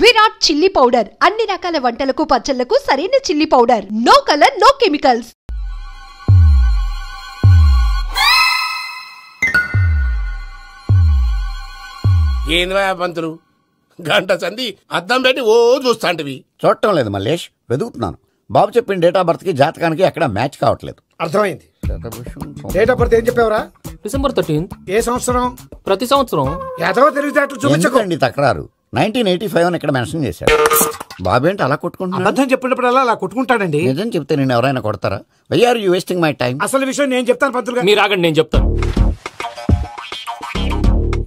Virat chilli powder అన్ని రకాల వంటలకు పచ్చళ్లకు సరైన chilli powder. No colour no chemicals. ఏంద్రా పంతులు గంట సంధి అద్దం పెట్టి ఓ చూస్తాంటివి. చూడటం లేదు మల్లేష్, వెతుకుతున్నాను. బాబు చెప్పిన డేట్ ఆఫ్ బర్త్ కి జాతకానికి ఎక్కడ మ్యాచ్ కావట్లేదు. అర్థమైంది. డేట్ ఆఫ్ బర్త్ ఏం చెప్పావురా? December 13th. ఏ సంవత్సరం? ప్రతి సంవత్సరం. ఏదో తెలివితేటలు చూపించకండి. తక్రారు 1985 అని ఇక్కడ మెన్షన్ చేశాడు. బాబు ఏంటి అలా కొట్టుకుంటున్నాడు? అబద్ధం చెప్పినప్పుడల్లా అలా కొట్టుకుంటాడండి. నిజం చెప్తే నేను ఎవరైనా కొడతారా? Why are you wasting my time? అసలు విషయం నేను చెప్తాను పంతులు గారు. మీరు ఆగండి, నేను చెప్తాను.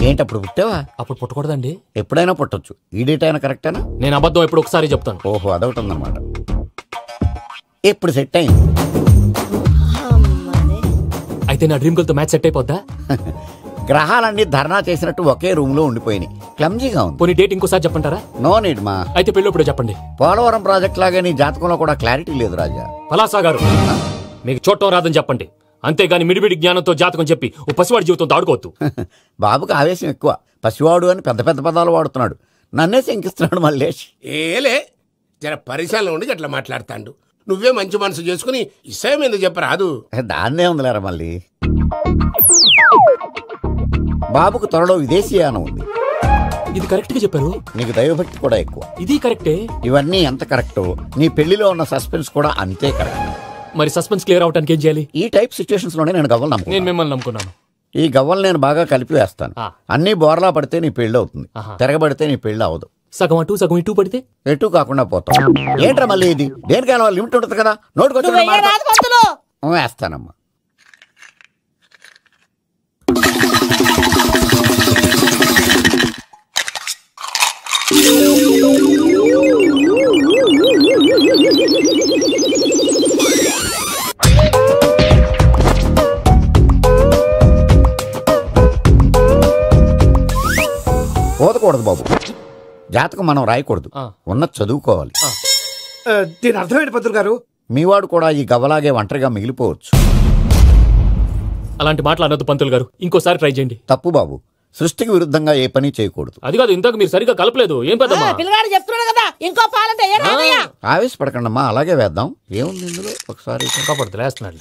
ఏంటి అప్పుడు పుట్టావా? అప్పుడు పుట్టకూడదండి. ఎప్పుడైనా పుట్టొచ్చు. ఈ డేట్ అయినా కరెక్టేనా? నేను అబద్ధం ఎప్పుడు ఒకసారి చెప్తాను. ఓహో, అదొకటి ఉందన్నమాట. ఎప్పుడు సెట్ అయింది? అయితే నా డ్రీమ్ గర్ల్ తో మ్యాచ్ సెట్ అయిపోద్దా? గ్రహాలన్నీ ధర్నా చేసినట్టు ఒకే రూమ్ లో ఉండిపోయినాయి. క్లమ్జీగా ఉంది. పోనీ డేట్ ఇంకోసారి చెప్పంటారా? నో నీడ్ మా. అయితే పెళ్ళప్పుడు చెప్పండి. పోలవరం ప్రాజెక్ట్ లాగే నీ జాతకంలో కూడా క్లారిటీ లేదు రాజా. పలాసా గారు, మీకు చూడటం రాదని చెప్పండి. అంతేగాని మిడిమిడి జ్ఞానంతో జాతకం చెప్పి ఓ పసివాడి జీవితంతో ఆడుకోవద్దు. బాబుకి ఆవేశం ఎక్కువ. పసివాడు అని పెద్ద పెద్ద పదాలు వాడుతున్నాడు. నన్నే శంకిస్తున్నాడు మల్లేష్. ఏలే జర పరిశీలన ఉండి అట్లా మాట్లాడతాండు. నువ్వే మంచి మనసు చేసుకుని ఇష్టం ఎందుకు చెప్పరాదు? దాన్నే ఉందిలేరా మళ్ళీ. బాబుకు త్వరలో విదేశీయానం ఉంది. ఇది కరెక్ట్ గా చెప్పారు. నీకు దైవభక్తి కూడా ఎక్కువ. ఇది కరెక్టే. ఇవన్నీ ఎంత కరెక్టో నీ పెళ్లిలో ఉన్న సస్పెన్స్ కూడా అంతే కరెక్ట్. మరి సస్పెన్స్ క్లియర్ అవడానికి ఏం చేయాలి? ఈ టైప్ సిచ్యువేషన్స్ లోనే నేను గవ్వలు నమ్ముకున్నాను. నేను మిమ్మల్ని నమ్ముకున్నాను. ఈ గవ్వలు నేను బాగా కలిపి వేస్తాను. అన్ని బోర్లా పడితే నీ పెళ్లి అవుతుంది, తిరగబడితే నీ పెళ్లి అవదు. సగం అటు సగం ఇటు పడితే ఎటు కాకుండా పోతాం. ఏంట్రా మళ్ళీ ఇది? దేనికైనా లిమిట్ ఉంటుంది కదా. నోటుకొచ్చి వేస్తానమ్మా. పోదకూడదు బాబు. జాతకం మనం రాయకూడదు, ఉన్నది చదువుకోవాలి. దీని అర్థమేంటి పంతులు గారు? మీవాడు కూడా ఈ గవ్వలాగే ఒంటరిగా మిగిలిపోవచ్చు. అలాంటి మాటలు అనొద్దు పంతులు గారు. ఇంకోసారి ట్రై చేయండి. తప్పు బాబు. సృష్టికి విరుద్ధంగా ఏ పని చేయకూడదు. అది కాదు, ఇంతకు మీరు సరిగా కలపలేదు. ఏం పెద్దమ్మా పిల్లగాడు చెప్తున్నాడు కదా, ఇంకో పాలంటే ఆవేశపడకండమ్మా, అలాగే వేద్దాం. ఏముంది ఇందులో? ఒకసారి ఇంకా పడుతుంది, వేస్తున్నాడు.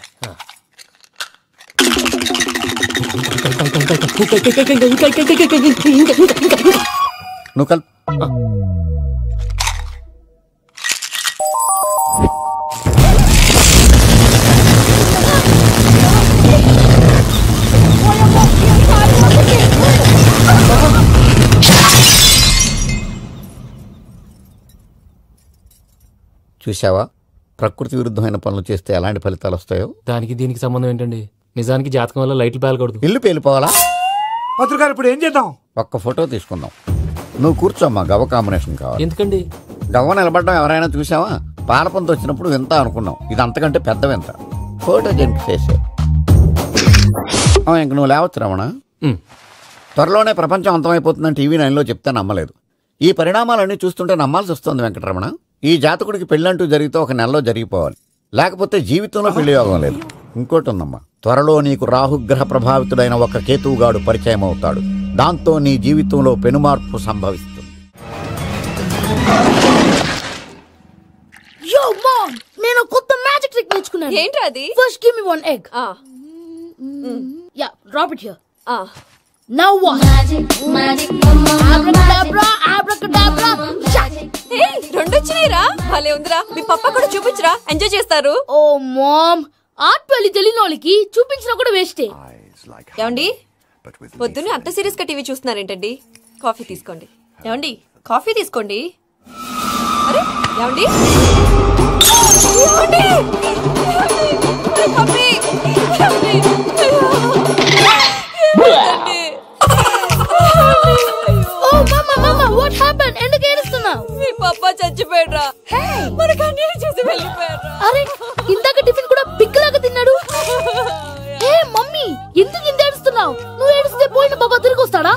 నువ్వు కల్. చూసావా, ప్రకృతి విరుద్ధమైన పనులు చేస్తే ఎలాంటి ఫలితాలు వస్తాయో. దానికి దీనికి సంబంధం ఏంటండి? నిజానికి జాతకం వల్ల లైట్లు పేలకూడదు, ఇల్లు పేలిపోవాలా? పంతులు గారు ఇప్పుడు ఏం చేద్దాం? ఒక్క ఫోటో తీసుకుందాం. నువ్వు కూర్చోమ్మా, గవ్వ కాంబినేషన్ కావాలి. ఎందుకండి? గవ్వ నిలబడడం ఎవరైనా చూసావా? పాలపంత వచ్చినప్పుడు వింత అనుకున్నాం, ఇది అంతకంటే పెద్ద వింత. ఫోటో జంక్ చేసే ఇంక నువ్వు లేవచ్చు రమణ. త్వరలోనే ప్రపంచం అంతమైపోతుందని టీవీ 9లో చెప్తే నమ్మలేదు. ఈ పరిణామాలన్నీ చూస్తుంటే నమ్మాల్సి వస్తుంది వెంకటరమణ. ఈ జాతకుడికి పెళ్ళంటూ జరిగితే ఒక నెలలో జరిగిపోవాలి, లేకపోతే జీవితంలో పెళ్లి యోగం లేదు. ఇంకోటి ఉందమ్మా, త్వరలో నీకు రాహుగ్రహ ప్రభావితుడైన ఒక కేతువుగాడు పరిచయం అవుతాడు. దాంతో నీ జీవితంలో పెనుమార్పు సంభవిస్తుంది. నేను కొత్త మ్యాజిక్ ట్రిక్ నేర్చుకున్నాను. ఏంటి అది? First give me one egg. Yeah, drop it here. Now what? Magic, abracadabra, abracadabra. Hey, రెండు వచ్చినాయిరా. భలే ఉందిరా. మీ పప్పా కూడా చూపించరా, ఎంజాయ్ చేస్తారు. ఓ మామ్, ఆర్ట్ పెళ్లి తెలియని వాళ్ళకి చూపించినా కూడా వేస్టే. ఏమండి, పొద్దున్నే అంత సీరియస్ గా టీవీ చూస్తున్నారేంటండి? కాఫీ తీసుకోండి. ఏమండి, కాఫీ తీసుకోండి. అరే ఏమండి, మీ పప్పా చచ్చిపోయాడ్రా. మనకు అన్యాయం చేసి వెళ్ళిపోయాడ్రా. అరే ఇందాక టిఫిన్ కూడా పిక్కలాగా తిన్నాడు. హే మమ్మీ, ఎందుకు ఇంత ఏడుస్తున్నావు? నువ్వు ఏడిస్తే పోయిన బాబా తిరిగి వస్తాడా?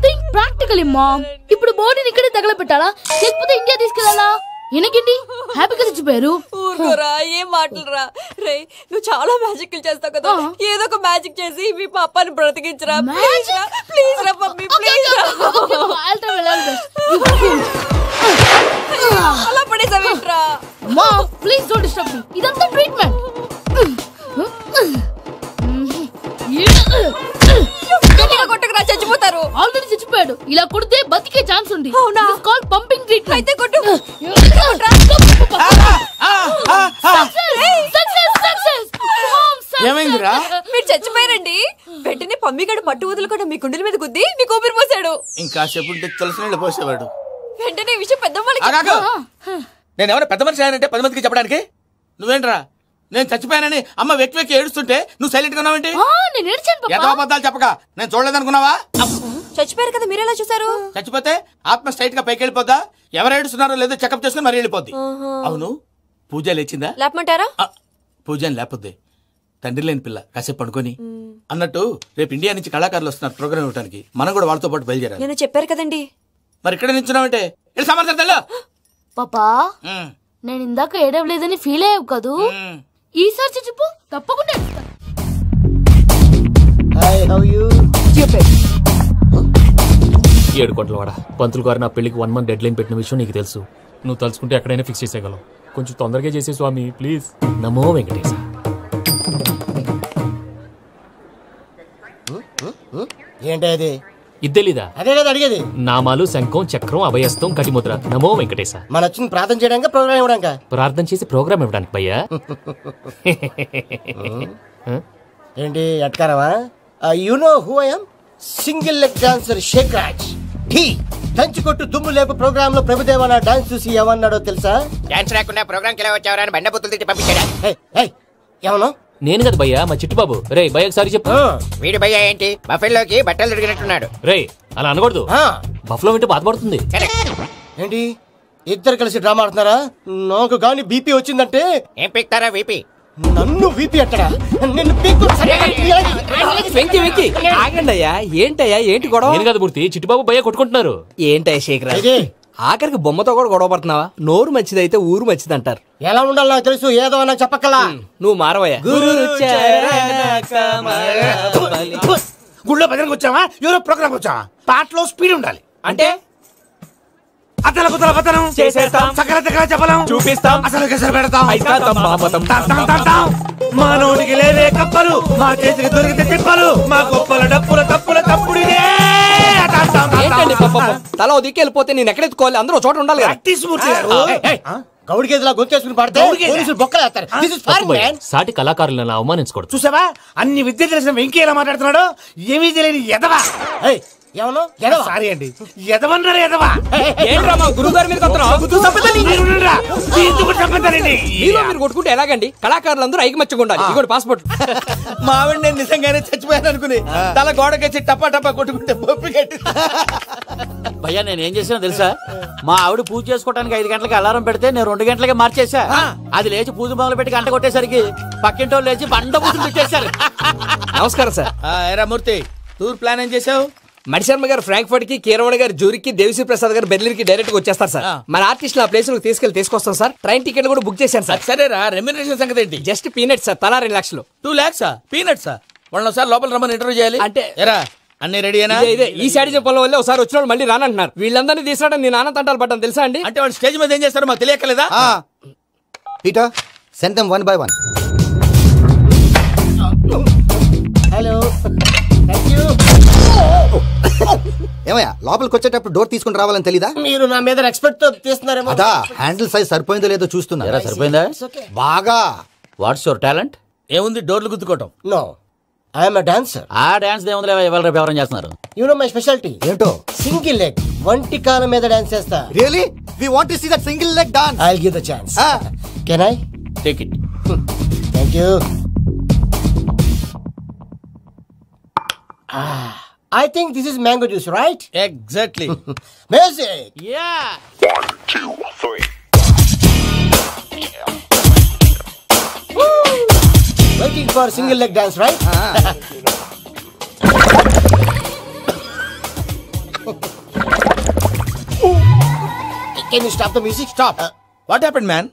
Think practically mom. ఇప్పుడు బాడీని ఇక్కడే తగలబెట్టాలా, లేకపోతే ఇండియా తీసుకెళ్ళాలా? ఈయనకేంటి హ్యాపీగా చచ్చిపోయారు. ఊరుకోరా, ఏం మాటలురా. రే, నువ్వు చాలా మ్యాజిక్ చేస్తావు కదా, ఏదో ఒక మ్యాజిక్ చేసి మీ పాపాని బ్రతికించరా. ప్లీజ్ రా మమ్మీ, ప్లీజ్ రా. అలా పడేసావేంట్రా? మా ప్లీజ్ డోంట్ డిస్టర్బ్ మీ. ఇదంతా ట్రీట్మెంట్. కొట్టకురా, చచ్చిపోతారు. ఆల్రెడీ చచ్చిపోయాడు. ఇలా కొడితే బతికే ఛాన్స్ ఉంది. అవునా? It's called pumping treatment. అయితే కొట్టు. ఏమైందిరా? మీరు చచ్చిపోయారండి. వెంటనే పమ్మిగాడు పట్టు వదులుకుండా మీ గుండెల మీద గుద్ది మీకు ఊపిరి పోసాడు. ఇంకా చెప్పుంటే తులసి నీళ్ళు పోసేవాడు. వెంటనే ఈ విషయం పెద్ద వాళ్ళకి నేను ఎవరైనా పెద్ద మనిషి అయ్యానంటే 10 మందికి చెప్పడానికి. నువ్వేంట్రా నేను చచ్చిపోయానని అమ్మ వెక్కి వెక్కి ఏడుస్తుంటే నువ్వు సైలెంట్ గా ఉన్నావేంటి? నేను ఏడ్చాను ఎంతో అబద్ధాలు చెప్పక నేను చూడలేదనుకున్నావా? చచ్చిపోయారు కదా, మీరెలా చూసారు? చచ్చిపోతే ఆత్మ స్ట్రైట్ గా పైకి వెళ్ళిపోద్దా? ఎవరు ఏడుస్తున్నారో లేదో చెకప్ చేసుకుని మరీ వెళ్ళిపోద్ది. అవును, పూజ లేచిందా? లేపమంటారా? పూజ అని లేకపోద్ది. తండ్రి లేని పిల్ల కాసేపు పడుకొని. అన్నట్టు రేపు ఇండియా నుంచి కళాకారులు వస్తున్నారు ప్రోగ్రామ్ ఇవ్వడానికి. మనం కూడా వాళ్ళతో పాటు బయలుదేరాలి. నేను చెప్పారు కదండి. మరి ఇక్కడ నిల్చున్నావంటే వెళ్ళి సమాచారం. పాపా, నేను ఇందాక ఏడవలేదని ఫీల్ అయ్యావు కదూ. ఈసారి చచ్చిపో, తప్పకుండా. 7 కోట్ల వాడ పంతులు గారు నా పెళ్లికి 1 month డెడ్ లైన్ పెట్టిన విషయం నీకు తెలుసు. నువ్వు తలుచుకుంటే ఎక్కడైనా ఫిక్స్ చేసేయగలవు. కొంచెం తొందరగా చేసే స్వామి ప్లీజ్. నమో వెంకటేశ. ఏంటి అది? ఇది తెలీదా? అదే కదా అడిగేది. నామాలు, శంఖం, చక్రం, అభయస్తం, కటిముద్ర. నమో వెంకటేశ. మన వచ్చింది ప్రార్థన చేయడానికి, ప్రోగ్రామ్ ఇవ్వడానికి. ప్రార్థన చేసి ప్రోగ్రామ్ ఇవ్వడానికి భయ్యా. ఏంటి ఎట్కారవా? You know who I am? Single leg dancer Shaik Raj. దంచి కొట్టు దుమ్ము లేపు ప్రోగ్రామ్ లో ప్రభుదేవ నా డాన్స్ చూసి ఏమన్నాడో తెలుసా? డాన్స్ రాకుండా ప్రోగ్రామ్ కి ఎలా వచ్చావరా అని బండ బుద్ధులు తిట్టి పంపించాడా? ఏమన్నా? నేను కదా భయ్యా, మా చిట్టుబాబు. రే భయ్య ఒకసారి చెప్పు. వీడి భయ్య ఏంటి బఫెల్లోకి బట్టలు తిరిగినట్టున్నాడు. రే అలా అనకూడదు. బఫ్లో వింటే బాధపడుతుంది. ఏంటి ఇద్దరు కలిసి డ్రామా ఆడుతున్నారా? నాకు గాని బీపీ వచ్చిందంటే ఏం పీక్తారా వీపీ? నన్ను బీపీ అట్టడా? నిన్ను వెంకి వెంకి ఆగండి అయ్యా. ఏంటయ్యా ఏంటి గొడవ? నేను కదా మూర్తి, చిట్టుబాబు భయ్య కొట్టుకుంటున్నారు. ఏంటయ్యా శేఖర్, ఆఖరికి బొమ్మతో కూడా గొడవ పడుతున్నావా? నోరు మంచిదైతే ఊరు మంచిది అంటారు. ఎలా ఉండాలో నాకు తెలుసు, ఏదో నాకు చెప్పక్కలా. నువ్వు మారవయ్యా. గుళ్ళో భజనకు వచ్చావా? ఎవరో ప్రోగ్రామ్ వచ్చావా? పాటలో స్పీడ్ ఉండాలి. అంటే అతల కుతల పతనం చేసేస్తాం, సకల దగ్గర చెప్పలేం, చూపిస్తాం, అసలు గసలు పెడతాం. అయితాం బాపతం. మానవుడికి లేవే కప్పలు, మా చేతికి దొరికితే తిప్పలు, మా గొప్పల డప్పుల తప్పుల తప్పుడిదే. ఏంటండి తల దిక్కి వెళ్ళిపోతే నేను ఎక్కడెత్తుకోవాలి? అందరూ చోట ఉండాలి కదా. గౌడికి ఎదులా గొంతేసుకుని పాడితే పోలీసులు బొక్కలేస్తారు. సాటి కళాకారులను అవమానించకూడదు. చూసావా అన్ని విద్య తెలిసిన వెంకీ ఎలా మాట్లాడుతున్నాడు? ఏమీ తెలియని ఎదవా. ఏమన్నా సారీ అండి, ఎదవన్నారు ఎదవా. ఏంట్రా మా గురువు గారి మీద మీరు కొట్టుకుంటే ఎలాగండి? కళాకారులందరూ ఐకమత్యంగా ఉండాలి. ఇదిగోటి పాస్పోర్ట్. మా ఆవిడ నేను నిజంగానే చచ్చిపోయాను అనుకుని తల గోడకొచ్చి టపా టపా కొట్టుకుంటే బొప్పి కట్టి. భయ్యా నేనేం చేసినా తెలుసా? మా ఆవిడ పూజ చేసుకోవడానికి 5 గంటలకి అలారం పెడితే నేను 2 గంటలకే మార్చేసా. అది లేచి పూజ మొదలు పెట్టి గంట కొట్టేసరికి పక్కింటోళ్ళు లేచి బండ పూజలు పెట్టేశారు. నమస్కారం సార్. ఏరా మూర్తి, టూర్ ప్లాన్ ఏం చేసావు? మణిశర్మ గారు ఫ్రాంక్ఫర్ట్ కి, కీరవాణి గారు జూరికి, దేవిశ్రీ ప్రసాద్ గారు బెర్లిన్ కి డైరెక్ట్ గా వచ్చేస్తారు సార్. మన ఆర్టిస్ట్ ఆ ప్లేస్ తీసుకొస్తాం సార్. ట్రైన్ టికెట్ కూడా బుక్ చేశాను సార్. సరేరా, రెమ్యూనరేషన్ సంగతి ఏంటి? జస్ట్ పీనట్స్ సార్, తలా 2 లక్షలు. 2 lakhs పీనట్సా? వాళ్ళని ఒకసారి లోపల రమ్మని ఇంటర్వ్యూ చేయాలి. అంటే ఎరా అన్ని రెడీ అయినా? ఇదే ఈ సాడి చెప్పడం వల్ల ఒకసారి వచ్చిన వాళ్ళు మళ్ళీ రానంటున్నారు. వీళ్ళందరినీ తీసుకురావడం నేను ఆనంద తంటాలు పడ్డాను తెలుసా అండి. అంటే వాళ్ళు స్టేజ్ మీద ఏం చేస్తారో మాకు తెలియకలేదా? Peter send them 1 by 1. Hello thank you. ఏమయ్యా లోపలికి వచ్చేటప్పుడు డోర్ తీసుకుని రావాలని తెలీదా? మీరు నా మీద ఎక్స్పెక్ట్ తో తీస్తున్నారేమో. అదా హ్యాండిల్ సైజ్ సరిపోయిందో లేదో చూస్తున్నా. సరిపోయిందా? బాగా. What's your talent? ఏముంది డోర్లు గుద్దుకోవటం. No I am a dancer. ఆ డాన్స్ దేవుందిలే, ఎవరు రేపు ఎవరైనా చేస్తున్నారు. యు నో మై స్పెషాలిటీ ఏంటో? సింగిల్ లెగ్, వంటి కాలం మీద డాన్స్ చేస్తా. Really we want to see that single leg dance. I will give the chance. Can I take it? Thank you. I think this is mango juice, right? Exactly. Music. Yeah. 1, 2, 3. Waiting for single leg dance, right? Can you stop the music? Stop. What happened man?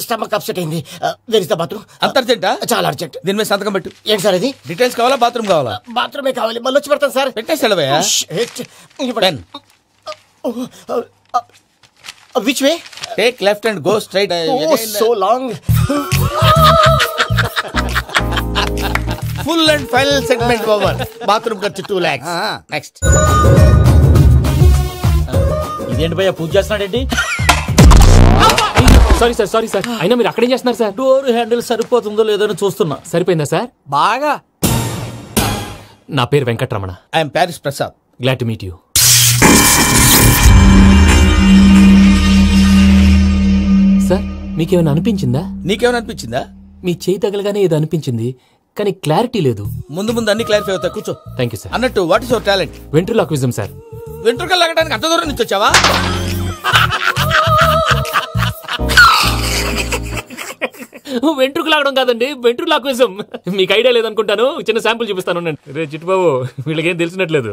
Stomach upset అయింది. Where is the bathroom? అంత అర్జెంటా? చాలా urgent. దీని మీద సంతకం పెట్టు. ఏంటి sir ఇది? డీటెయిల్స్ కావాలా బాత్రూమ్ కావాలా? బాత్రూమే కావాలి. మళ్ళీ వచ్చి పెడతాను సార్. పెట్టేసి వెళ్ళవయ్యా. Which way? Take left and go straight. So long. Full and final segment over. Bathroom ఖర్చు 2 lakhs. నెక్స్ట్. ఇదేంటి భయ్యా పూజ చేస్తున్నాడేంటి? సారీ సార్ అయినా మీరు అక్కడేం చేస్తున్నారు సార్? డోర్ హ్యాండిల్ సరిపోతుందో లేదో అని చూస్తున్నా. సరిపోయిందా సార్? బాగా. నా పేరు Venkataramana. I'm Paris Prasad. Glad to meet you. Sir మీకేమైనా అనిపించిందా? నీకేమైనా అనిపించిందా? మీ చేయి తగలగానే ఏదో అనిపించింది, కానీ క్లారిటీ లేదు. ముందు అన్ని క్లారిఫై అవుతాయి. కూర్చో. Thank you sir. అన్నట్టు what is your talent? Ventriloquism sir. వెంట్రుకలు లాగడానికి అంత దూరం నుంచి వచ్చావా? వెంట్రుకు లాగడం కాదండి, వెంట్రులాక్విజం. మీకు ఐడియా లేదనుకుంటాను. చిన్న శాంపుల్ చూపిస్తాను. రే చిట్టుబాబు, వీళ్ళకేం తెలిసినట్లేదు.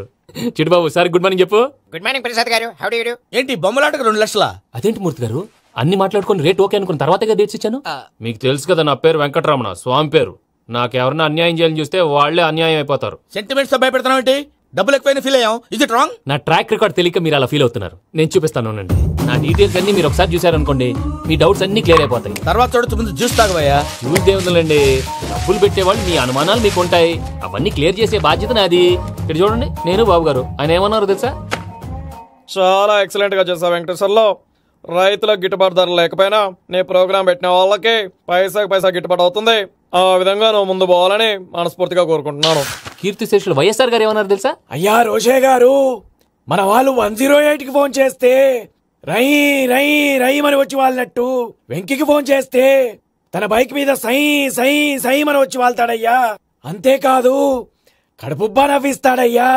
చిట్టుబాబు సార్ గుడ్ మార్నింగ్ చెప్పు. Good morning Prasad garu. How do you do? ఏంటి బొమ్మలాటకు 2 లక్షలా? అదేంటి మూర్తి గారు, అన్ని మాట్లాడుకుని రేట్ ఓకే అనుకున్న తర్వాతగా డేట్స్ ఇచ్చాను. మీకు తెలుసు కదా నా పేరు వెంకటరమణ, స్వామి పేరు. నాకెవరన్నా అన్యాయం చేయాలని చూస్తే వాళ్లే అన్యాయం అయిపోతారు. సెంటిమెంట్స్ తో భయపెడతావు ఏంటి? డబ్బులు ఎక్కువైనా ఫీల్ అయ్యాం. Is it wrong? నా ట్రాక్ రికార్డ్ తెలియక మీరు అలా ఫీల్ అవుతున్నారు. నేను చూపిస్తాను. నా డీటెయిల్స్ అన్ని మీరు ఒకసారి చూసారనుకోండి, మీ డౌట్స్ అన్ని క్లియర్ అయిపోతాయి. తర్వాత చూడొచ్చు, ముందు జ్యూస్ తాగవయ్యా. జ్యూస్ దేవుందండి, డబ్బులు పెట్టేవాళ్ళు మీ అనుమానాలు మీకు ఉంటాయి. అవన్నీ క్లియర్ చేసే బాధ్యత నాది. ఇక్కడ చూడండి, నేను బాబు గారు. ఆయన ఏమన్నారు తెలుసా? చాలా ఎక్సలెంట్ గా చేసావు వెంకటేశ్వర్లో. రైతులకు గిట్టుబాటు ధర లేకపోయినా నీ ప్రోగ్రాం పెట్టిన వాళ్ళకి పైసాకి పైసా గిట్టుబాటు అవుతుంది. ఆ విధంగా నువ్వు ముందు పోవాలని మనస్ఫూర్తిగా కోరుకుంటున్నాను. కీర్తిశేషులు వైఎస్ఆర్ గారు ఏమన్నారు తెలుసా? అయ్యా రోషే గారు, మన వాళ్ళు 108కి ఫోన్ చేస్తే రై రై రై అని వచ్చి వాళ్ళనట్టు, వెంకికి ఫోన్ చేస్తే తన బైక్ మీద సై సై సై అని వచ్చి వాళ్తాడయ్యా. అంతేకాదు కడుపుబ్బా నవ్విస్తాడయ్యా.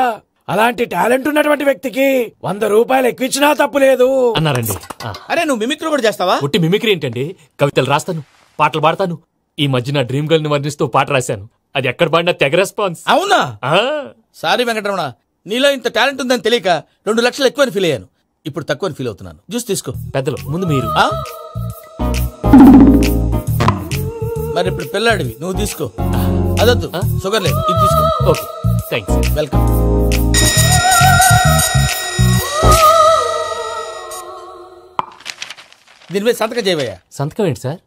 అలాంటి టాలెంట్ ఉన్నటువంటి వ్యక్తికి 100 రూపాయలు ఎక్కువచ్చినా తప్పు లేదు అన్నారండి. అరే నువ్వు మిమిక్రీ కూడా చేస్తావా? ఒట్టి మిమిక్రీ ఏంటండి, కవితలు రాస్తాను, పాటలు పాడతాను. ఈ మధ్య నా డ్రీమ్ గర్ల్ ని వర్ణిస్తూ పాట రాశాను. అది ఎక్కడ పాడినా తెగ రెస్పాన్స్. అవునా? సారీ వెంకటరమణ, నీలో ఇంత టాలెంట్ ఉందని తెలియక 2 లక్షలు ఎక్కువని ఫీల్ అయ్యాను. ఇప్పుడు తక్కువని ఫీల్ అవుతున్నాను. జ్యూస్ తీసుకో. పెద్దలు ముందు మీరు. మరి ఇప్పుడు పిల్లాడివి, నువ్వు తీసుకో. అదొద్దు, షుగర్ లేదు, ఇది తీసుకో. Okay thanks. వెల్కమ్. దీని మీద సంతకం చేయవయ్యా. సంతకం ఏంటి సార్?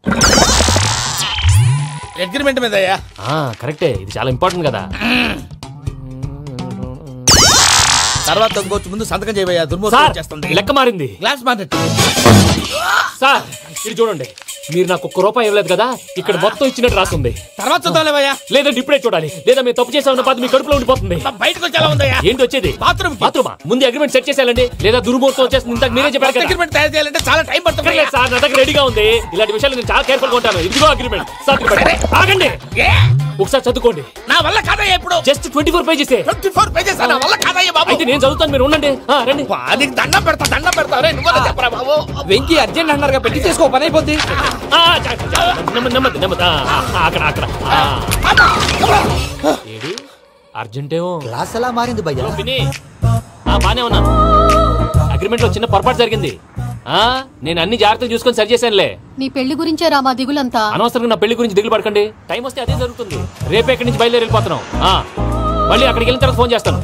అగ్రిమెంట్ మీద అయ్యా. కరెక్టే, ఇది చాలా ఇంపార్టెంట్ కదా. తర్వాత తగ్గొచ్చు, ముందు సంతకం చేయవయ్యా. దుర్మోహం చేస్తుంది. లెక్క మారింది. Glass market. సార్ ఇది చూడండి, మీరు నాకు 1 రూపాయి ఇవ్వలేదు కదా, ఇక్కడ మొత్తం ఇచ్చినట్టు రాస్తుంది. తర్వాత చూద్దాంలేవయ్యా. లేదంటే ఇప్పుడే చూడాలి, లేదా మేము తప్పు చేసామన్న బాధ మీ కడుపులో ఉండిపోతుంది. బయటకు వచ్చేలా ఉందయ్యా. ఏంటి వచ్చేది? బాత్రూమా? ముందు అగ్రిమెంట్ సెట్ చేసేయాలండి, లేదా దుర్మూర్తం వచ్చేస్తుంది. ఇంతకు మీరే చెప్పారు కదా. అగ్రిమెంట్ తయారు చేయాలంటే చాలా టైం పడుతుంది సార్. నా దగ్గర రెడీగా ఉంది. ఇలాంటి విషయాలు నేను చాలా కేర్ఫుల్ గా ఉంటాను. ఇదిగో అగ్రిమెంట్. ఆగండి, ఒకసారి చదువుకోండి. నా వల్ల కాదయ్యా. ఇప్పుడు జస్ట్ 24 పేజెస్. 24 పేజెస్ నా వల్ల కాదయ్యా బాబు. అయితే నేను చదువుతాను, మీరు ఉండండి. రండి. నీకు దండం పెడతా. రే నువ్వు చెప్పరా బాబు. వెంకీ అర్జెంట్ అన్నారుగా, పెట్టి చేసుకో, పని అయిపోద్ది. నెమ్మది. అక్కడ ఏడి అర్జెంటేమో. క్లాస్ ఎలా మారింది భయ్యా? బానే ఉన్నాను. అగ్రిమెంట్ లో చిన్న పొరపాటు జరిగింది. నేను అన్ని జాగ్రత్తలు చూసుకొని సరి చేశానులే. నీ పెళ్లి గురించే రా మా దిగులంతా. అనవసరంగా నా పెళ్లి గురించి దిగులు పడకండి. టైం వస్తే అదే జరుగుతుంది. రేపే ఇక్కడి నుంచి బయలుదేరి వెళ్ళిపోతున్నాం. మళ్ళీ అక్కడికి వెళ్ళిన తర్వాత ఫోన్ చేస్తాను.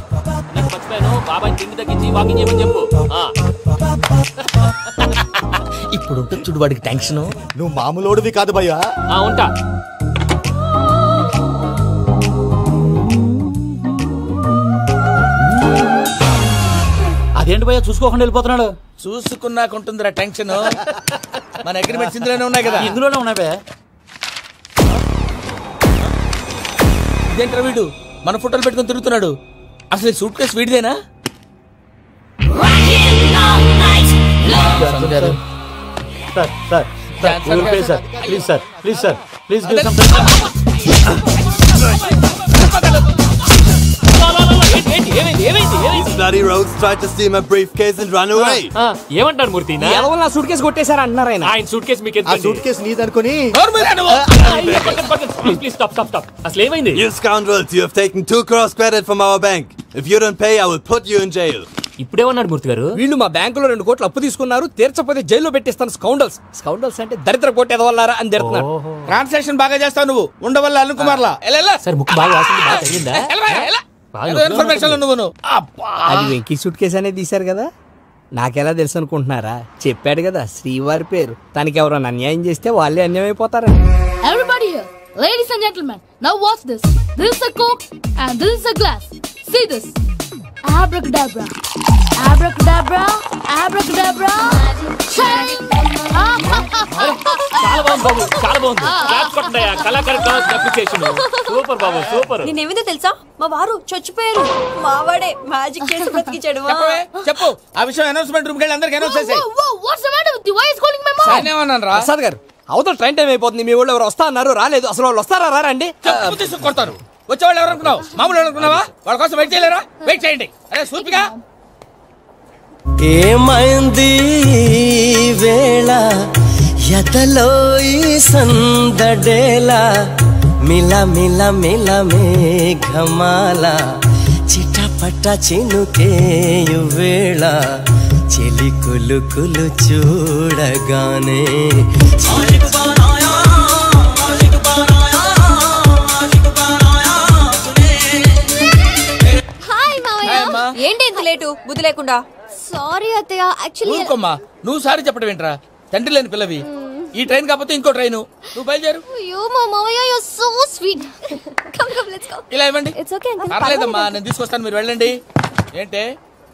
నీకు మర్చిపోయాను, బాబాయ్ తిండి తగ్గించి వాకింగ్ చేయమని చెప్పు. ఇప్పుడు ఉంటుంది చూడు వాడికి టెన్షన్. నువ్వు మామూలోడివి కాదు భయ్యా. ఉంటా. అదేంటి భయ్యా చూసుకోకుండా వెళ్ళిపోతున్నాడు? చూసుకున్నాకుంటుందిరా టెన్షన్. మన అగ్రిమెంట్స్ ఇందులోనే ఉన్నాయి కదా. ఇందులోనే ఉన్నాయి భయ్యా. ఇదేంట్రా వీడు మన ఫోటోలు పెట్టుకుని తిరుగుతున్నాడు? అసలు సూట్ కేసు వీడిదేనా? Please These bloody rogues tried to steal my briefcase and run away. ఏమంటారు మూర్తి? నా సూట్ కేసు కొట్టేశారు అన్నారు ఆయన. ఆయన సూట్ కేసు మీకు ఆ సూట్ కేసు నీదనుకుని. Please stop. అసలు ఏమైంది? You scoundrels, you have taken 2 crores credit from our bank. If you don't pay, I will put you in jail. ఇప్పుడేమన్నాడు మూర్తి గారు? వీళ్ళు మా బ్యాంకులో 2 కోట్లు అప్పు తీసుకున్నారు, తీర్చకపోతే జైల్లో పెట్టిస్తాను. స్కౌండల్స్ అంటే దరిద్ర కోట ఎదవల్లారా అని తిడుతున్నారు. ట్రాన్సాక్షన్ బాగా చేస్తావు నువ్వు, ఉండవల్ల అరుణ్ కుమార్ లా. సార్ ముక్కు బాగా వాసింది, బాగా తగిలిందా? ఇన్ఫర్మేషన్ నువ్వు అది వెంకీ సూట్ కేసు అనేది తీశారు కదా, నాకెలా తెలుసు అనుకుంటున్నారా? చెప్పాడు కదా శ్రీవారి పేరు. తనకి ఎవరైనా అన్యాయం చేస్తే వాళ్ళే అన్యాయం అయిపోతారు. Everybody here, ladies and gentlemen, now watch this. This is a Coke and this is a glass. See this. Abracadabra, abracadabra, abracadabra. Shine. చాలా బాగుంది బాబు, చాలా బాగుంది. క్లాప్స్ కొట్టండి, కళాకారుడు అప్రిసియేషన్. సూపర్ బాబు, సూపర్. నేనేమిందో తెలుసా, మా వారు చచ్చిపోయారు, మావాడే మ్యాజిక్ చేసి బ్రతికించాడు. చెప్పు ఆ విషయం. అనౌన్స్మెంట్ రూమ్ కి అందరికి అనౌన్స్ చేసేయ్. What's the matter with you? Why is calling my mom? నేనేమన్నాను రా ప్రసాద్ గారు, అవతల ట్రైన్ టైం అయిపోతుంది. మీ వాళ్ళు ఎవరు వస్తా అన్నారు, రాలేదు. అసలు వాళ్ళు వస్తారా రారా అండి? కొడతారు. వచ్చేవాళ్ళు ఎవరు అనుకున్నావు? మామూలు అనుకున్నావా? వాళ్ళ కోసం వెయిట్ చేయలేరా? వెయిట్ చేయండి. అరే సూపిగా ఏమైంది వేళ ఎదలో ఈ సందడేల మిల మిల మిల మేఘమాల చిటపట చినుకేయు వేళ చెలి కులు కులు చూడగానే ఏంటి ఇంత లేటు? బుద్ధి లేకుండా. సారీ అత్తయ్య, యాక్చువల్లీ ఊరుకోమ్మా. నువ్వు సారీ చెప్పడం ఏంట్రా? తండ్రి లేని పిల్లవి. ఈ ట్రైన్ కాకపోతే ఇంకో ట్రైన్. నువ్వు బయలుదేరు. అయ్యో మా మావయ్య, you are so sweet. Come come let's go. ఇలా ఇవ్వండి. ఇట్స్ ఓకే అండి. పర్లేదమ్మా, నేను తీసుకొస్తాను, మీరు వెళ్ళండి. ఏంటే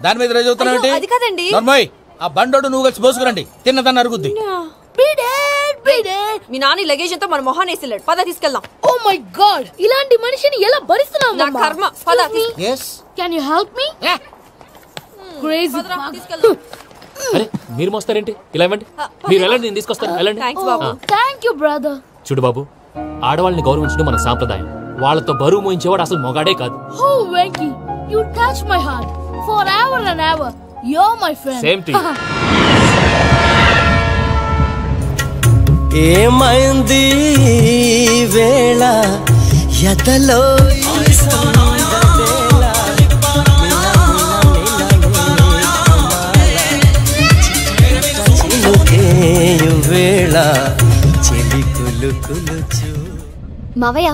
దాని మీద రోజు అవుతున్నావు ఏంటి? అది కాదండి. నర్మయ్, ఆ బండోడు నువ్వు కలిసి పోసుకురండి. తిన్నదాన్ని అరుగుద్ది. మీ నాని లగేజ్ అంతా మన మొహాన్ని వేసిల్లాడు. పద తీసుకెళ్దాం. ఓ మై గాడ్, ఇలాంటి మనిషిని ఎలా భరిస్తున్నావు? నా కర్మ. పద. yes Can you help me? Crazy. అరే మీరు మోస్తారేంటి? ఇలా ఇవ్వండి, మీరు వెళ్ళండి, నేను తీసుకొస్తాను. వెళ్ళండి. Thank you brother. చూడు బాబు, ఆడవాళ్ళని గౌరవించడం మన సాంప్రదాయం. వాళ్ళతో బరువు మోయించేవాడు అసలు మొగాడే కాదు. Oh Venky, you touch my heart forever and ever. You're my friend. Same to you. ఏమైంది వేళ ఎదలో ఈ సందడేల చినుకేయు వేళ చెలి కులు కులు చూ. మావయ్య,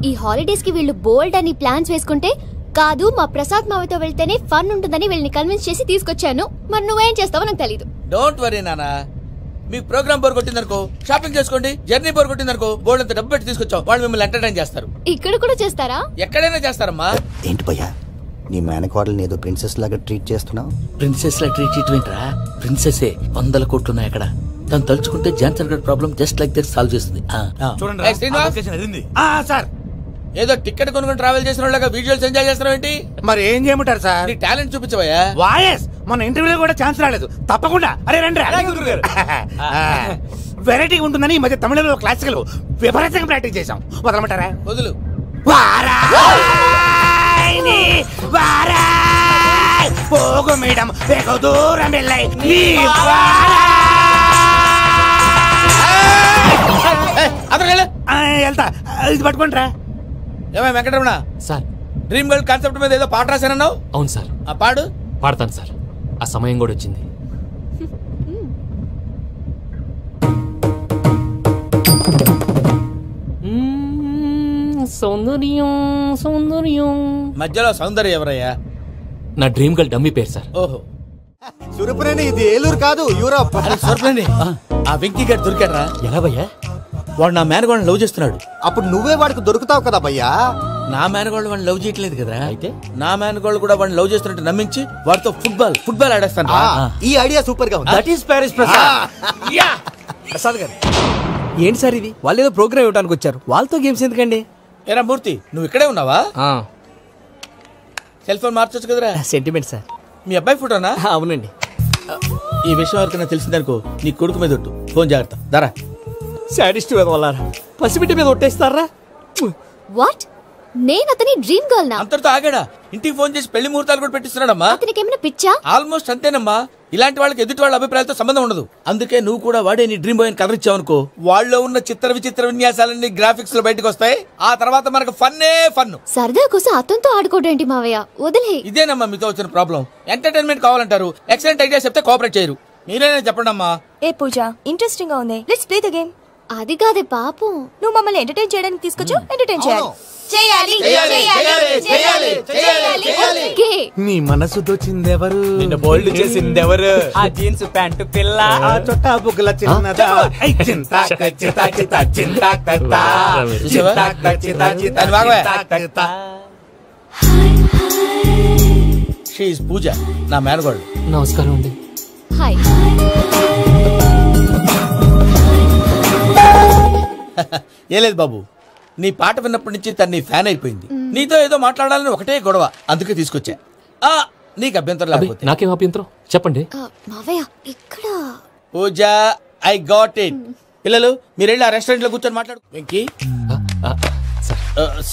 ఈ హాలిడేస్ కి వీళ్ళు బోల్డ్ అని ప్లాన్స్ వేసుకుంటే కాదు మా ప్రసాద్ మావయ్యతో వెళ్తేనే ఫన్ ఉంటుందని వీళ్ళని కన్విన్స్ చేసి తీసుకొచ్చాను. మరి నువ్వేం చేస్తావో నాకు తెలీదు. డోంట్ వరీ నానా. మీకు ప్రోగ్రామ్ బోర్ కొట్టిందనుకో షాపింగ్ చేసుకోండి. జర్నీ బోర్ కొట్టిందనుకో బోర్డు అంత డబ్బు పెట్టి తీసుకొచ్చాం. వాళ్ళు మిమ్మల్ని ఎంటర్టైన్ చేస్తారు. ఇక్కడ కూడా చేస్తారా? ఎక్కడైనా చేస్తారమ్మా. ఏంటి భయ్యా, నీ మేనకోడల్ని ఏదో ప్రిన్సెస్ లాగా ట్రీట్ చేస్తున్నావు? ప్రిన్సెస్ లా ట్రీట్ చేయటమేంట్రా? ప్రిన్సెస్ 100 కోట్లు ఉన్నాయి అక్కడ. తను తలుచుకుంటే జాన్సన్ గడ్ problem just like that solve చేస్తుంది. సార్, ఏదో టికెట్ కొనుక్కొని ట్రావెల్ చేసిన వాళ్ళగా వీడియోస్ ఎంజాయ్ చేస్తున్నావు ఏంటి? మరి ఏం చేయమంటారు సార్? నీ టాలెంట్ చూపించవయ్యా. వాయస్, మన ఇంటర్వ్యూలో కూడా ఛాన్స్ రాలేదు. తప్పకుండా. అరే రండి. వెరైటీ ఉంటుందని ఈ మధ్య తమిళంలో క్లాసికల్ విపరీతంగా ప్రాక్టీస్ చేశాం. వదలమంటారా? వదులు. పోగు మేడం వెగు దూరం వెళ్ళై వెళ్తా. ఇది పట్టుకుంటారా? ఏమై Venkataramana sir, dream girl concept మీద ఏదో పాట రాశానన్నావు? అవును సార్. ఆ పాడు. పాడతాను సార్. ఆ సమయం కూడా వచ్చింది. సౌందర్యం సౌందర్యం. మధ్యలో సౌందర్యం ఎవరయ్యా? నా డ్రీమ్ గర్ల్ డమ్మీ పేరు సార్. ఓహో, సురపురేని. ఇది ఏలూరు కాదు, యూరోప్. సురపురేని. ఆ వెంకీ గారు దొరికారా? ఎలా భయ్యా? వాడు నా మేనగోళ్ళని లవ్ చేస్తున్నాడు. అప్పుడు నువ్వే వాడికి దొరుకుతావు కదా భయ్యా. నా మేనగోళ్ళు వాడిని లవ్ చేయట్లేదు కదరా. అయితే నా మేనగోళ్ళు కూడా వాడిని లవ్ చేస్తున్నట్టు నమ్మించి వాడితో ఫుట్బాల్ ఆడేస్తాను. ఈ ఐడియా సూపర్ గా ఉంది. That is Paris Prasad. Prasad గారు, ఏంటి సార్ ఇది? వాళ్ళు ఏదో ప్రోగ్రామ్ ఇవ్వడానికి వచ్చారు, వాళ్ళతో గేమ్స్ ఎందుకండి? ఏరా మూర్తి, నువ్వు ఇక్కడే ఉన్నావా? సెల్ ఫోన్ మార్చొచ్చు కదరా. Sentiment sir. మీ అబ్బాయి ఫోటోనా? అవునండి. ఈ విషయం ఎవరికైనా తెలిసిందనుకో నీ కొడుకు మీద ఒట్టు. ఫోన్ జాగ్రత్త. దారా. సాడిస్ట్ వాళ్ళారా, పసిబిడ్డ మీద ఒట్టేస్తారా? వాట్? నేను అతని డ్రీమ్ గర్ల్ నా? అంతటితో ఆగాడా? ఇంటికి ఫోన్ చేసి పెళ్లి ముహూర్తాలు కూడా పెట్టిస్తున్నాడమ్మా. అతనికి ఏమైనా పిచ్చా? ఆల్మోస్ట్ అంతేనమ్మా. ఇలాంటి వాళ్ళకి ఎదుటి వాళ్ళ అభిప్రాయాలతో సంబంధం ఉండదు. అందుకే నువ్వు కూడా వాడే నీ డ్రీమ్ బాయ్ కవర్ ఇచ్చావనుకో, వాళ్ళలో ఉన్న చిత్ర విచిత్ర విన్యాసాలన్నీ గ్రాఫిక్స్ లో బయటకు వస్తాయి. ఆ తర్వాత మనకు ఫన్నే ఫన్. సరదా కోసం అతనితో ఆడుకోవడం మావయ్య, వదిలే. ఇదేనమ్మా మీతో వచ్చిన ప్రాబ్లం. ఎంటర్టైన్మెంట్ కావాలంటారు, ఎక్సలెంట్ ఐడియా చెప్తే కోఆపరేట్ చేయరు. మీరేనా చెప్పండి అమ్మా. ఏ పూజ, ఇంట్రెస్టింగ్ గా ఉంది, లెట్స్ ప్లే ద గేమ్. అది కాదే పాపం, నువ్వు మమ్మల్ని ఎంటర్టైన్ చేయడానికి తీసుకొచ్చు, ఎంటర్టైన్ చేయాలి. నీ మనసు దోచిందెవరు, నిన్ను బోల్డ్ చేసిందెవరు? ఆ జీన్స్ ప్యాంటు పిల్ల, ఆ చొట్టా బుగ్గల చిన్నదా. షీ ఇస్ పూజ, నా మేనగోడు. నమస్కారం అండి. హాయ్. ఏ లేదు బాబు, నీ పాట విన్నప్పటి నుంచి తను నీ ఫ్యాన్ అయిపోయింది. నీతో ఏదో మాట్లాడాలని ఒకటే గొడవ, అందుకే తీసుకొచ్చా. నీకు అభ్యంతరం లేకపోతే. నాకేం అభ్యంతరం చెప్పండి. మావయ్య ఇక్కడ. పూజ, ఐ గాట్ ఇట్. పిల్లలు మీరు వెళ్ళి ఆ రెస్టారెంట్ లో కూర్చొని మాట్లాడు. వెంకీ,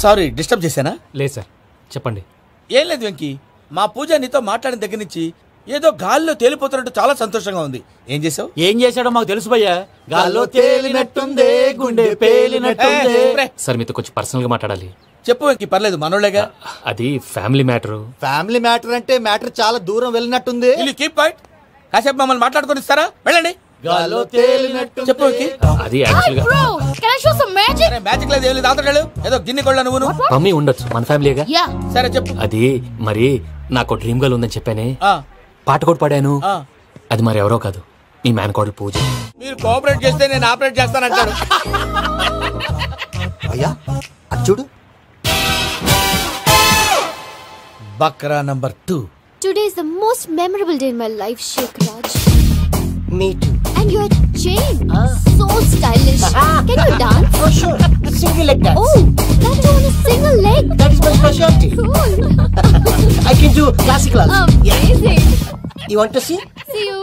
సారీ డిస్టర్బ్ చేశానా? లేదు సార్, చెప్పండి. ఏం లేదు వెంకీ, మా పూజ నీతో మాట్లాడిన దగ్గర నుంచి ఏదో గాల్లో తేలిపోతున్నట్టు చాలా సంతోషంగా ఉంది. ఏం చేసావు? ఏం చేశాడో మాకు తెలుసు భయ్యా. గాల్లో తేలినట్టుందే, గుండె పేలినట్టుందే. సార్ మీతో కొంచెం పర్సనల్ గా మాట్లాడాలి. చెప్పు వెంకీ, పర్లేదు మనోళ్ళేగా. అది ఫ్యామిలీ మ్యాటర్. ఫ్యామిలీ మ్యాటర్ అంటే మ్యాటర్ చాలా దూరం వెళ్ళినట్టుంది. Keep point. కాసేపు మమ్మల్ని మాట్లాడుకొని ఇస్తారా? వెళ్ళండి. గాల్లో తేలినట్టు చెప్పు వెంకీ. అది యాక్చువల్ గా మ్యాజిక్ లేదు, ఏం లేదు. ఆతడాడు ఏదో గిన్నె కొళ్ళ నువ్వు. మమ్మీ ఉండొచ్చు, మన ఫ్యామిలీగా. సరే చెప్పు. అది మరి నాకు డ్రీమ్ గర్ల్ ఉందని చెప్పానే, పాట కూడా పాడాను. అది మరి ఎవరో కాదు, మీ మేనకోడలు పూజ. మీరు కోఆపరేట్ చేస్తే నేను ఆపరేట్ చేస్తానంటాడు. అయ్యా అది చూడు. Bakra number 2. Today is the most memorable day in my life, Sheikh Raj. Me too. And your chain, so stylish. Can you dance? Oh sure, single leg dance. Oh, that too on a single leg. That is my specialty. Cool. I can do classical also. Amazing. You want to see? See you.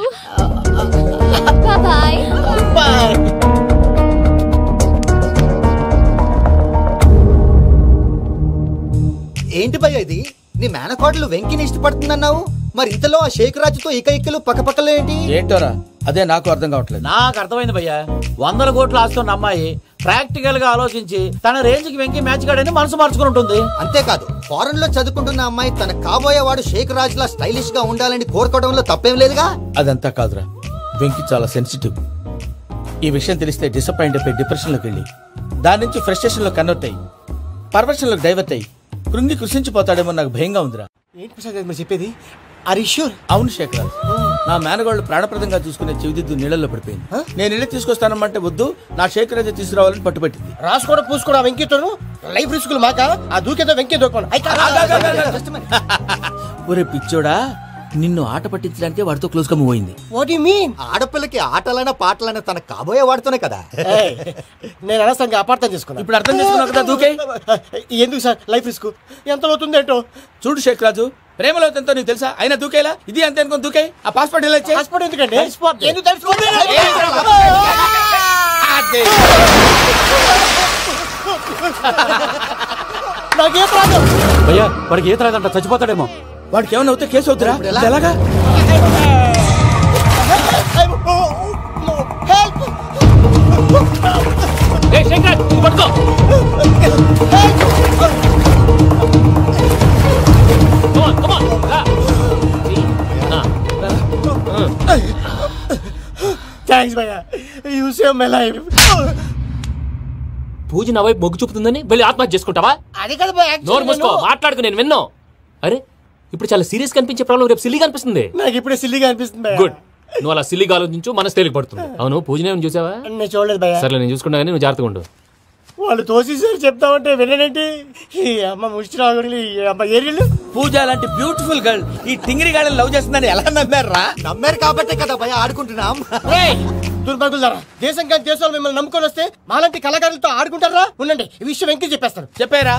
Bye bye. Bye. ఏంటి భయ్య ఇది? నీ మేనకోడలు వెంకిని ఇష్టపడుతుందన్నావు, మరి ఇంతలో ఆ షేక్ రాజుతో ఇకలు పక్కపక్కలో ఏంటి? ఏంటోరా, అదే నాకు అర్థం కావట్లేదు. నాకు అర్థమైంది భయ్యా. 100 కోట్లు ఆస్తున్న అమ్మాయి ప్రాక్టికల్ గా ఆలోచించి తన రేంజ్ కి వెంకి మ్యాచ్ కాడని మనసు మార్చుకుని ఉంటుంది. అంతేకాదు, ఫారెన్ లో చదువుకుంటున్న అమ్మాయి తన కాబోయేవాడు షేక్ రాజ్ లా స్టైలిష్ గా ఉండాలని కోరుకోవడంలో తప్పేం లేదుగా. అదంతా కాదురా, వెంకి చాలా సెన్సిటివ్. ఈ విషయం తెలిస్తే డిసప్పాయింట్ అయిపోయి డిప్రెషన్ లోకి వెళ్ళి దాని నుంచి ఫ్రస్ట్రేషన్ లో కన్వర్ట్ అయ్యి పర్వర్షన్ లోకి డైవర్ట్ అయ్యి కృంగి కృషించిపోతాడేమో నాకు భయంగా ఉందిరా. ఏంటి ప్రసాద్ గారు మీరు చెప్పేది? Are you sure? అవును శేఖర్, నా మేనగోళ్ళు ప్రాణప్రదంగా చూసుకునే చెవిదిద్దు నీళ్ళల్లో పడిపోయింది. నేను ఇల్లు తీసుకొస్తానమ్మంటే వద్దు, నా శేఖర్ అయితే తీసుకురావాలని పట్టుబట్టింది. రాసుకోవడం పూసుకోవడం వెంకీతోను లైఫ్ రిస్కులు మాక. ఆ దూకేదో వెంకీ దూకోండి. ఒరే పిచ్చోడా, నిన్ను ఆట పట్టించడానికి వాడితో క్లోజ్ గా మూవ్ అయింది. What you mean? ఆడపిల్లకి ఆటలైనా పాటలైనా తన కాబోయే వాడుతూనే కదా. నేను అనవసరంగా అపార్థం చేసుకున్నా. ఇప్పుడు అర్థం చేసుకున్నావు కదా, దూకే. ఎందుకు సార్ లైఫ్ రిస్క్? ఎంత అవుతుంది ఏంటో చూడు శేఖర్ రాజు, ప్రేమలో ఎంతో నీకు తెలుసా? అయినా దూకేలా ఇది అంతే అనుకుని దూకే. ఆ పాస్పోర్ట్ ఎలా ఇచ్చే? పాస్పోర్ట్ ఎందుకండి? ఎందుకు తెలుసుకోండి. నాకేం ప్రాబ్లం? భయ్యా వాడికి ఈత రాదంట, చచ్చిపోతాడేమో. వాడికి ఏమైనా అవుతే కేసు అవుతురా? ఎలాగా? థాంక్స్ భయ్యా, యు సేవ్ మై లైఫ్. పూజ నా వైపు మొగ్గు చూపుతుందని వెళ్ళి ఆత్మహత్య చేసుకుంటావా? అది కదా భయ్యా. నోరు మూసుకో, మాట్లాడుకు, నేను విన్నాను. అరే ఇప్పుడు చాలా సీరియస్ కనిపించే ప్రాబ్లం రేపు సిల్లీగా అనిపిస్తుంది. నాకు ఇప్పుడే సిల్లీగా అనిపిస్తుంది. గుడ్, నువ్వు అలా సిల్లీగా ఆలోచించు, మనసు తేలిక పడుతుంది. అవును, పూజనే చూసావా? నేను చూడలేదు భయ్యా. సర్లే, నేను చూసుకున్నా కానీ నువ్వు జాగ్రత్తగా ఉండు. వాళ్ళు తోసేసారు చెప్తామంటే విననేంటి? ఈ అమ్మ ముష్టి రాగుడి అమ్మ ఏరియలు. పూజ లాంటి బ్యూటిఫుల్ గర్ల్ ఈ టింగిరి గాళ్ళని లవ్ చేస్తుందని ఎలా నమ్మారా? నమ్మారు కాబట్టే కదా భయ ఆడుకుంటున్నాం. దుర్భగులారా, దేశం కానీ దేశాలు మిమ్మల్ని నమ్ముకొని వస్తే మాలాంటి కళాకారులతో ఆడుకుంటారా? ఉండండి, ఈ విషయం వెంకీ చెప్పేస్తాను. చెప్పారా?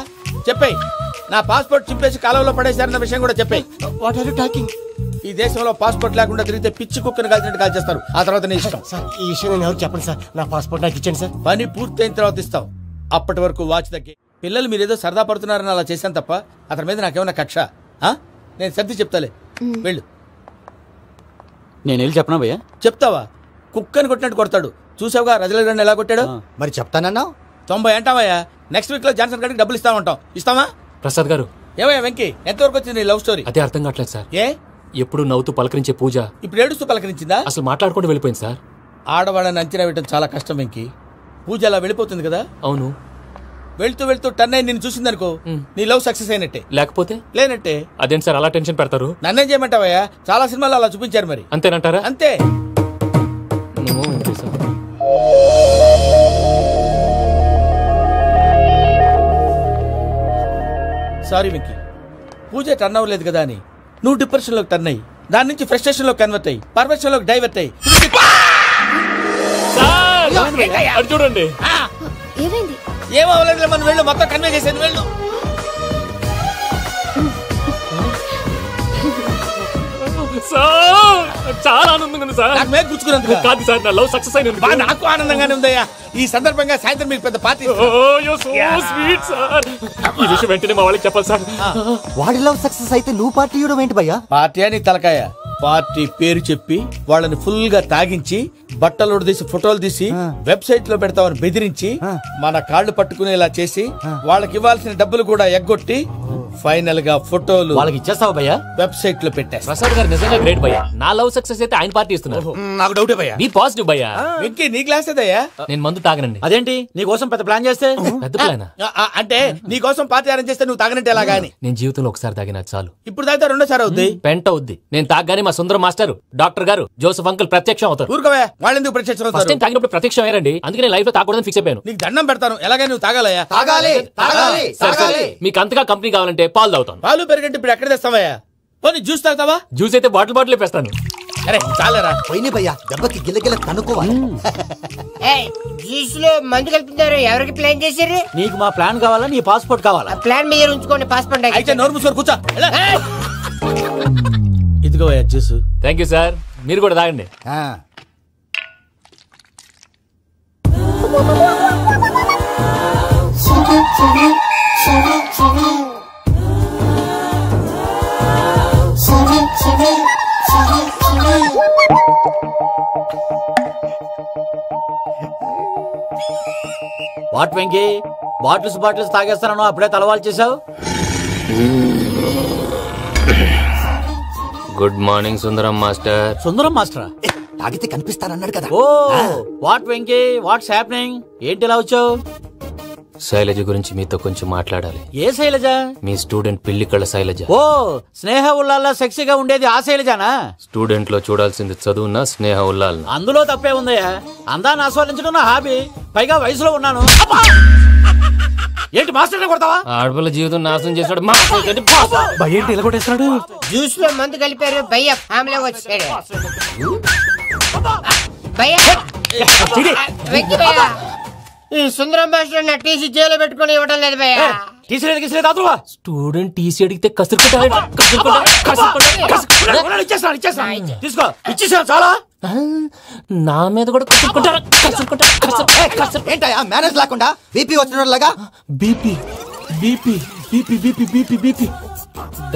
చెప్పాయి. నా పాస్పోర్ట్ చింపేసి కాలంలో పడేశారన్న విషయం కూడా చెప్పాయి. What are you talking? ఈ దేశంలో పాస్పోర్ట్ లేకుండా తిరిగితే పిచ్చి కుక్కను కాల్చినట్టు కాల్చేస్తారు. ఆ తర్వాత నీ ఇష్టం. సార్ ఈ విషయం నేను ఎవరు చెప్పండి సార్. నా పాస్పోర్ట్ నాకు ఇచ్చండి సార్. పని పూర్తయిన తర్వాత ఇస్తాం. అప్పటి వరకు వాచ్ దగ్గర. పిల్లలు మీరేదో సరదా పడుతున్నారని అలా చేశాను తప్ప అతని మీద నాకేమన్నా కక్ష? నేను సర్ది చెప్తాలే, వెళ్ళు. నేను వెళ్ళి చెప్పనా భయ్యా? చెప్తావా? కుక్కని కొట్టినట్టు కొడతాడు. చూసావుగా రజల గండి ఎలా కొట్టాడు? మరి చెప్తానన్నావు. 90 అంటావయ్యా. నెక్స్ట్ వీక్ లో జాన్సన్ గారికి డబ్బులు ఇస్తామంటాం. ఇస్తావా? ప్రసాద్ గారు, ఏమయ్యా వెంకీ, ఎంతవరకు వచ్చింది నీ లవ్ స్టోరీ? అదే అర్థం కావట్లేదు సార్. ఏ ఎప్పుడు నవ్వుతూ పలకరించే పూజ ఇప్పుడు ఏడుస్తూ పలకరించిందా? అసలు మాట్లాడుకుంటూ వెళ్ళిపోయింది సార్. ఆడవాళ్ళని అంచనా వేయడం చాలా కష్టం వెంకీ. పూజ అలా వెళ్ళిపోతుంది కదా. అవును. వెళ్తూ వెళ్తూ టర్న్ అయి నిన్ను చూసిందనుకో, నీ లవ్ సక్సెస్ అయినట్టే. లేకపోతే లేనట్టే. అదేంటి సార్ అలా టెన్షన్ పెడతారు? నన్నేం చేయమంటావయ్యా? చాలా సినిమాలు అలా చూపించారు. మరి అంతేనంటారా? అంతే. సారీ వెంకీ, పూజ టర్న్ అవ్వలేదు కదా అని నువ్వు డిప్రెషన్ లోకి టర్న్ అయ్యి, దాని నుంచి ఫ్రస్ట్రేషన్ లో కన్వర్ట్ అయ్యి, పర్వర్షన్ లోకి డైవర్ట్ అయ్యి. చూడండి ఏమవ్వలేదు, మనం వెళ్ళు, మొత్తం కన్వే చేసేది వెళ్ళు. చాలా ఆనందంగా ఉంది సార్. నాకు మీద కూర్చుకున్నందుకు కాదు సార్, నా లవ్ సక్సెస్ అయినందుకు. నాకు ఆనందంగానే ఉందయ్యా. ఈ సందర్భంగా సాయంత్రం మీకు పెద్ద పార్టీ. Sweet sir. ఈ విషయం వెంటనే మా వాళ్ళకి చెప్పాలి సార్. వాడి లవ్ సక్సెస్ అయితే నువ్వు పార్టీ ఇవ్వడం ఏంటి భయ్యా? పార్టీ అని తలకాయ. పార్టీ పేరు చెప్పి వాళ్ళని ఫుల్ గా తాగించి, బట్టలు తీసి ఫోటోలు తీసి వెబ్సైట్ లో పెడతామని బెదిరించి, మన కాళ్ళు పట్టుకునేలా చేసి, వాళ్ళకి ఇవ్వాల్సిన డబ్బులు కూడా ఎగ్గొట్టి, ఫైనల్ గా ఫోటోలు వాళ్ళకి ఇచ్చేస్తావు భయ్యా? వెబ్సైట్ లో పెట్టేస్తా. ప్రసాద్ గారు నిజంగా గ్రేట్ భయ్యా. నా లవ్ సక్సెస్ అయితే ఆయన పార్టీ ఇస్తున్నారు. నాకు డౌటే భయ్యా. నీ పాజిటివ్ భయ్యా. వెంకీ నీ గ్లాస్ ఏదయ్యా? నేను మందు తాగనండి. అదేంటి నీ కోసం పెద్ద ప్లాన్ చేస్తే? పెద్ద ప్లాన్ అంటే నీ కోసం పార్టీ అరేంజ్ చేస్తే నువ్వు తాగనంటే ఎలాగా అని. నేను జీవితంలో ఒకసారి తాగినా చాలు. ఇప్పుడు తాగితే రెండోసారి అవుద్ది. పెంట అవుద్ది. నేను తాగగానే మా సుందరం మాస్టర్, డాక్టర్ గారు, జోసెఫ్ అంకుల్ ప్రత్యక్షం అవుతారు. ఊరుకోవా, వాళ్ళెందుకు ప్రత్యక్షం అవుతారు? ఫస్ట్ టైం తాగినప్పుడు ప్రత్యక్షం అయ్యారండి. అందుకే నేను లైఫ్ లో తాగకూడదని ఫిక్స్ అయిపోయాను. నీకు దండం పెడతాను, ఎలాగే నువ్వు తాగాలయ్యా. సరే, మీకు అంతగా కంపెనీ కావాలంటే పాలు తాగుతాను. పాలు పెరిగంటే ఇప్పుడు ఎక్కడ తెస్తావయ్యా? పోనీ జ్యూస్ తాగుతావా? జ్యూస్ అయితే బాటిల్ వేస్తాను. అరే చాలరా పోయినా భయ్యా, దెబ్బకి గిల్లగిల్ల కనుక్కోవాలి. జ్యూస్ లో మందు కలుపుతున్నారు. ఎవరికి ప్లాన్ చేశారు? నీకు మా ప్లాన్ కావాలా, నీ పాస్పోర్ట్ కావాలా? ప్లాన్ మీద ఉంచుకోండి, పాస్పోర్ట్ అయితే నోరు మూసుకొని కూర్చో. ఇదిగో జ్యూస్. Thank you sir. మీరు కూడా తాగండి. వాట్ వెంకీ, బాటిల్స్ తాగేస్తాను అప్పుడే తలవాలు చేసావు. Good morning Sundaram master. Sundaram మాస్టరా? తాగితే కనిపిస్తానన్నాడు కదా. Oh what Venky, what's happening? ఏంటి ఇలా వచ్చావు? శైలజ గురించి మీతో కొంచెం మాట్లాడాలి. ఏ శైలజ? మీ స్టూడెంట్ పిల్లి కళ్ళ శైలజ. ఓ స్నేహ ఉల్లాల్లో సెక్సీగా ఉండేది ఆ శైలజానా? స్టూడెంట్ లో చూడాల్సింది చదువున్న స్నేహ ఉల్లాల్. అందులో తప్పే ఉందయ్యా. అందాన్ని ఆస్వాదించడం నా హాబీ. పైగా వయసులో ఉన్నాను. ఏంటి మాస్టర్ కొడతావా? ఆడపిల్ల జీవితం నాశనం చేశాడు. ఏంటి ఇలా కొట్టేస్తున్నాడు? జ్యూస్ లో మందు కలిపారు. భయ్య ఫ్యామిలీ వచ్చాడు. ఈ సుందరం మాస్టర్ నా టీసీ జైలు పెట్టుకుని ఇవ్వడం లేదు భయ్య. స్టూడెంట్ టీసీ అడిగితే తీసుకో, ఇచ్చేసా చాలా. నా మీద కూడా ఏంటయ్యా మేనేజ్ లేకుండా బీపీ వచ్చినలాగా? BP BP BP BP BP BP.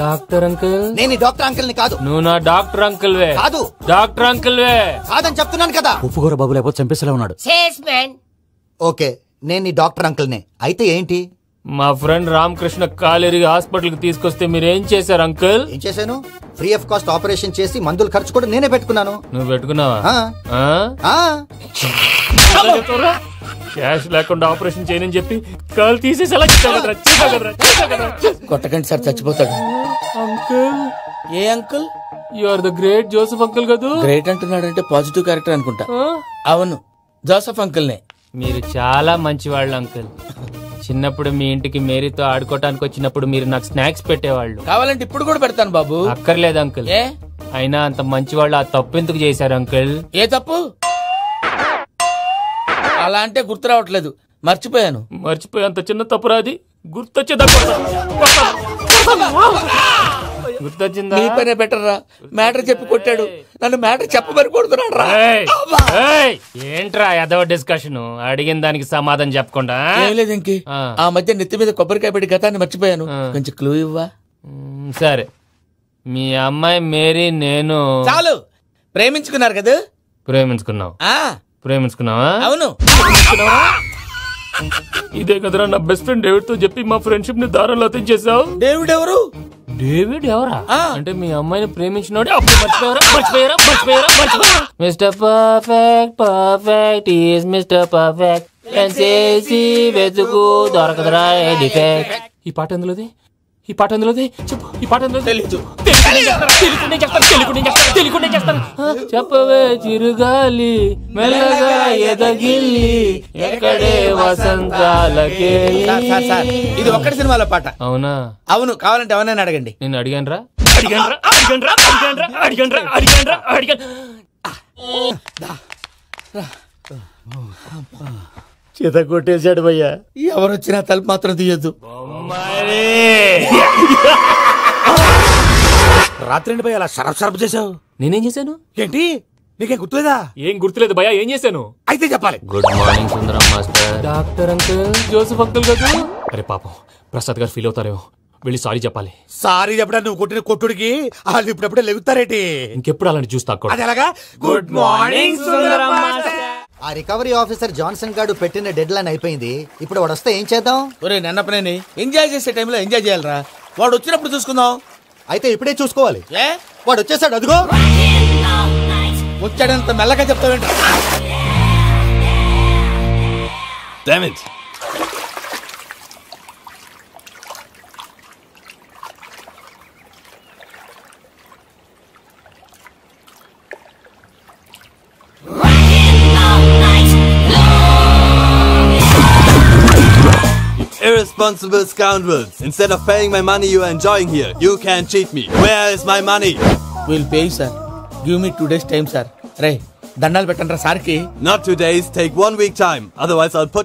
Doctor uncle, నేను డాక్టర్ అంకుల్ ని కాదు. నువ్వు నా డాక్టర్ అంకుల్ వే. కాదు, డాక్టర్ అంకుల్ వే కాదని చెప్తున్నాను కదా. ఉప్పుకూర బాబు లేకపోతే చంపేసేలా ఉన్నాడు. ఓకే, నేను డాక్టర్ అంకుల్ నే. అయితే ఏంటి? మా ఫ్రెండ్ రామకృష్ణ కాలేరికి హాస్పిటల్ కి తీసుకొస్తే మీరేం చేశారు అంకుల్? ఏం చేశాను? ఫ్రీ ఆఫ్ కాస్ట్ ఆపరేషన్ చేసి మందుల ఖర్చు కూడా నేనే పెట్టుకున్నాను. నువ్వు పెట్టుకున్నావా? క్యాష్ లేకుండా ఆపరేషన్ చేయనని చెప్పి కాల్ తీసేసి ఎలా కొట్టకండి సార్, చచ్చిపోతాడు. అంకుల్, ఏ uncle? You are the great Joseph uncle కదా. గ్రేట్ అంటున్నాడంటే పాజిటివ్ క్యారెక్టర్ అనుకుంటా. అవును, జోసెఫ్ అంకుల్ నే. మీరు చాలా మంచివాళ్ళు అంకుల్. చిన్నప్పుడు మీ ఇంటికి మేరీతో ఆడుకోవటానికి వచ్చినప్పుడు మీరు నాకు స్నాక్స్ పెట్టేవాళ్ళు. కావాలంటే ఇప్పుడు కూడా పెడతాను బాబు. అక్కర్లేదు అంకుల్. అయినా అంత మంచివాళ్ళు ఆ తప్పు ఎందుకు చేశారు అంకుల్? ఏ తప్పు? అలా అంటే గుర్తు రావట్లేదు, మర్చిపోయాను. మర్చిపోయేంత చిన్న తప్పురాది గుర్తొచ్చేదా? గుర్తొచ్చిందా? నీ పనే బెటర్ రా. మ్యాటర్ చెప్పి కొట్టాడు, నన్ను మ్యాటర్ చెప్పమని కొడుతున్నాడు రా. ఏంట్రా ఎదవ డిస్కషన్? అడిగిన దానికి సమాధానం చెప్పకుండా. ఏం లేదు ఇంకి, ఆ మధ్య నెత్తి మీద కొబ్బరికాయ పెట్టి గతాన్ని మర్చిపోయాను. కొంచెం క్లూ ఇవ్వా? సరే, మీ అమ్మాయి మేరీ నేను. చాలు, ప్రేమించుకున్నారు కదా? ప్రేమించుకున్నావు? ప్రేమించుకున్నావా? అవును. ఇదే కదరా నా బెస్ట్ ఫ్రెండ్ డేవిడ్ తో చెప్పి మా ఫ్రెండ్షిప్ ని దారంలో తెచ్చేసావు. డేవిడ్ ఎవరు? డేవిడ్ ఎవరా? అంటే మీ అమ్మాయిని ప్రేమించినోడే. అప్పుడు మర్చిపోయారా? Mister perfect perfect is mister perfect చేసి వెతుకు దొరకదురా డిఫెక్ట్. ఈ పాట ఎందులోది? చెప్పు. ఈ పాట ఎందులో? తెలీదు. చెప్పవే చిరుగాలి మెల్లగా ఎదగిల్లి ఎక్కడే వసంతాలకే. ఇది ఒక్కటి సినిమాలో పాట. అవునా? అవును. కావాలంటే ఎవరైనా అడగండి. నేను అడిగాను. చేత కొట్టేశాడు భయ్యా. ఎవరొచ్చినా తలుపు మాత్రం తీయద్దు. రాత్రి భయ్య అలా షరఫ్ చేసావు. నేనేం చేశాను? ఏంటి నీకేం గుర్తులేదా? ఏం గుర్తులేదు భయ్యా. ఏం చేశాను? అయితే చెప్పాలి. Good morning Sundaram master. Doctor uncle, Joseph uncle కదా. అరే పాపం ప్రసాద్ గారు ఫీల్ అవుతారేమో. వెళ్ళి సారీ చెప్పాలి. సారీ చెప్పడా? నువ్వు కొట్టిన కొట్టుడికి వాళ్ళు ఇప్పుడప్పుడే లెగుతారేటి? ఇంకెప్పుడు అలాంటి చూస్తా. అది ఎలాగా? Good morning Sundaram master. ఆ రికవరీ ఆఫీసర్ జాన్సన్ గారు పెట్టిన డెడ్ లైన్ అయిపోయింది. ఇప్పుడు వాడు వస్తే ఏం చేద్దాం? ఒరే నన్నపనేని ఎంజాయ్ చేసే టైంలో ఎంజాయ్ చేయాలరా. వాడు వచ్చినప్పుడు చూసుకుందాం. అయితే ఇప్పుడే చూసుకోవాలి. ఏ వాడు వచ్చేసాడు, అదిగో. వచ్చాడంత మెల్లగా చెప్తావేంట? Damn it. Irresponsible scoundrels. Instead of paying my money you are enjoying here, you can't cheat me. Where is my money? We'll pay, sir. Give me 2 days time, sir. Ray, దండాలు పెట్టండి రా సార్కి. Not 2 days, take 1 week time. Otherwise I'll put